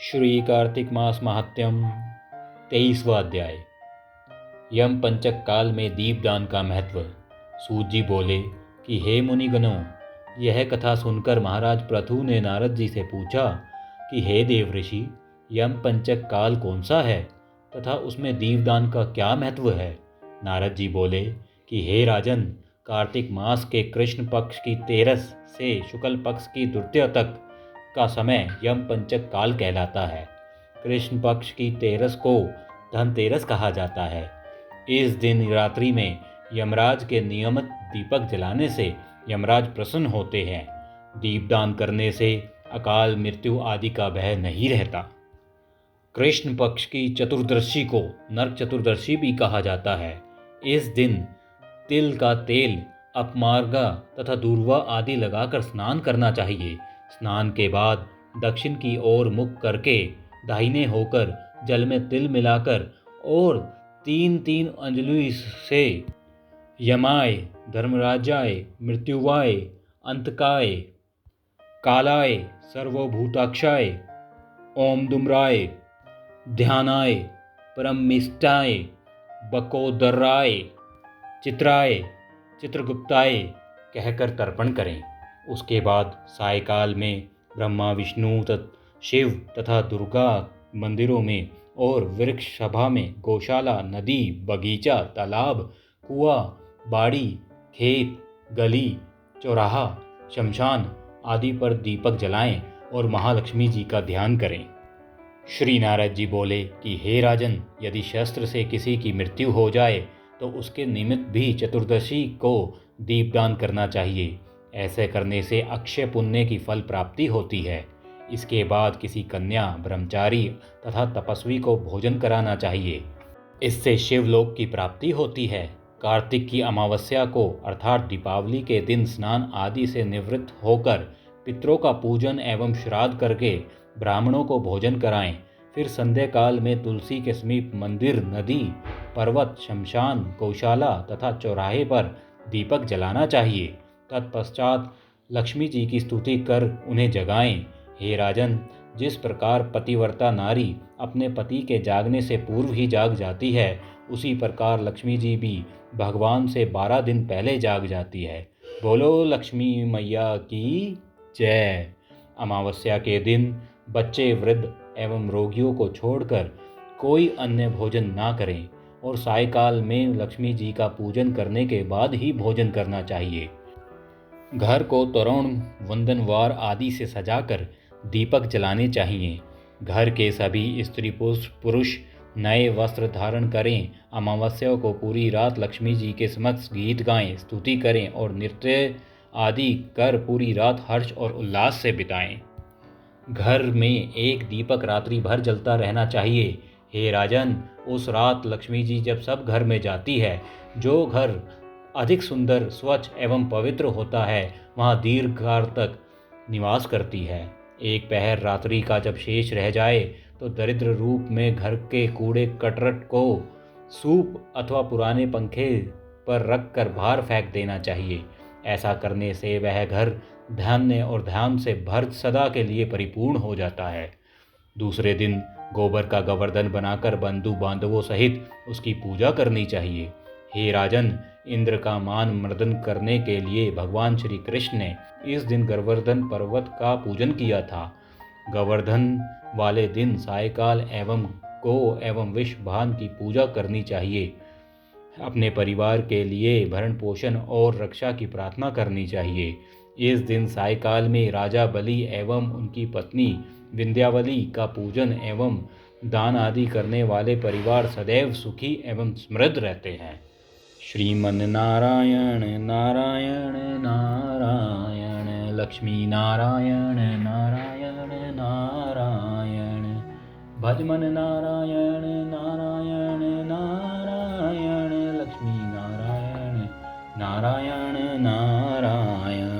श्री कार्तिक मास महात्म्यम 23वां अध्याय। यम पंचक काल में दीपदान का महत्व। सूत जी बोले कि हे मुनिगणों, यह कथा सुनकर महाराज पृथु ने नारद जी से पूछा कि हे देव ऋषि, यम पंचक काल कौन सा है तथा उसमें दीपदान का क्या महत्व है। नारद जी बोले कि हे राजन, कार्तिक मास के कृष्ण पक्ष की 13 से शुक्ल पक्ष की द्वितीया तक का समय यम पंचक काल कहलाता है। कृष्ण पक्ष की 13 को धनतेरस कहा जाता है। इस दिन रात्रि में यमराज के नियमित दीपक जलाने से यमराज प्रसन्न होते हैं। दीपदान करने से अकाल मृत्यु आदि का भय नहीं रहता। कृष्ण पक्ष की चतुर्दशी को नरक चतुर्दशी भी कहा जाता है। इस दिन तिल का तेल, अपमार्गा तथा दूर्वा आदि लगाकर स्नान करना चाहिए। स्नान के बाद दक्षिण की ओर मुख करके दाहिने होकर जल में तिल मिलाकर और 3-3 अंजलि से यमाय, धर्मराजाय, मृत्युवाय, अंतकाय, कालाय, सर्वभूताक्षाय, ओम दुम्राय, ध्यानाय, परमिष्टाय, बकोदराय, चित्राय, चित्रगुप्ताय कहकर तर्पण करें। उसके बाद सायकाल में ब्रह्मा, विष्णु शिव तथा दुर्गा मंदिरों में और वृक्ष सभा में गौशाला, नदी, बगीचा, तालाब, कुआं, बाड़ी, खेत, गली, चौराहा, शमशान आदि पर दीपक जलाएं और महालक्ष्मी जी का ध्यान करें। श्री नारद जी बोले कि हे राजन, यदि शस्त्र से किसी की मृत्यु हो जाए तो उसके निमित्त भी चतुर्दशी को दीपदान करना चाहिए। ऐसे करने से अक्षय पुण्य की फल प्राप्ति होती है। इसके बाद किसी कन्या, ब्रह्मचारी तथा तपस्वी को भोजन कराना चाहिए। इससे शिवलोक की प्राप्ति होती है। कार्तिक की अमावस्या को अर्थात दीपावली के दिन स्नान आदि से निवृत्त होकर पितरों का पूजन एवं श्राद्ध करके ब्राह्मणों को भोजन कराएं। फिर संध्या काल में तुलसी के समीप मंदिर, नदी, पर्वत, शमशान, गौशाला तथा चौराहे पर दीपक जलाना चाहिए। तत्पश्चात लक्ष्मी जी की स्तुति कर उन्हें जगाएं। हे राजन, जिस प्रकार पतिव्रता नारी अपने पति के जागने से पूर्व ही जाग जाती है, उसी प्रकार लक्ष्मी जी भी भगवान से 12 दिन पहले जाग जाती है। बोलो लक्ष्मी मैया की जय। अमावस्या के दिन बच्चे, वृद्ध एवं रोगियों को छोड़कर कोई अन्य भोजन ना करें और सायकाल में लक्ष्मी जी का पूजन करने के बाद ही भोजन करना चाहिए। घर को तोरण, वंदनवार आदि से सजाकर दीपक जलाने चाहिए। घर के सभी स्त्री पुरुष नए वस्त्र धारण करें। अमावस्या को पूरी रात लक्ष्मी जी के समक्ष गीत गाएं, स्तुति करें और नृत्य आदि कर पूरी रात हर्ष और उल्लास से बिताएं। घर में एक दीपक रात्रि भर जलता रहना चाहिए। हे राजन, उस रात लक्ष्मी जी जब सब घर में जाती है, जो घर अधिक सुंदर, स्वच्छ एवं पवित्र होता है, वहाँ दीर्घ काल तक निवास करती है। एक पहर रात्रि का जब शेष रह जाए तो दरिद्र रूप में घर के कूड़े कटरट को सूप अथवा पुराने पंखे पर रख कर बाहर फेंक देना चाहिए। ऐसा करने से वह घर धान्य और ध्यान से भर सदा के लिए परिपूर्ण हो जाता है। दूसरे दिन गोबर का गोवर्धन बनाकर बंधु बांधवों सहित उसकी पूजा करनी चाहिए। हे राजन, इंद्र का मान मर्दन करने के लिए भगवान श्री कृष्ण ने इस दिन गोवर्धन पर्वत का पूजन किया था। गोवर्धन वाले दिन सायकाल एवं गो एवं विषभान की पूजा करनी चाहिए। अपने परिवार के लिए भरण पोषण और रक्षा की प्रार्थना करनी चाहिए। इस दिन सायकाल में राजा बलि एवं उनकी पत्नी विंध्यावली का पूजन एवं दान आदि करने वाले परिवार सदैव सुखी एवं समृद्ध रहते हैं। श्रीमन नारायण नारायण नारायण, लक्ष्मी नारायण नारायण नारायण, भजमन नारायण नारायण नारायण, लक्ष्मी नारायण नारायण नारायण।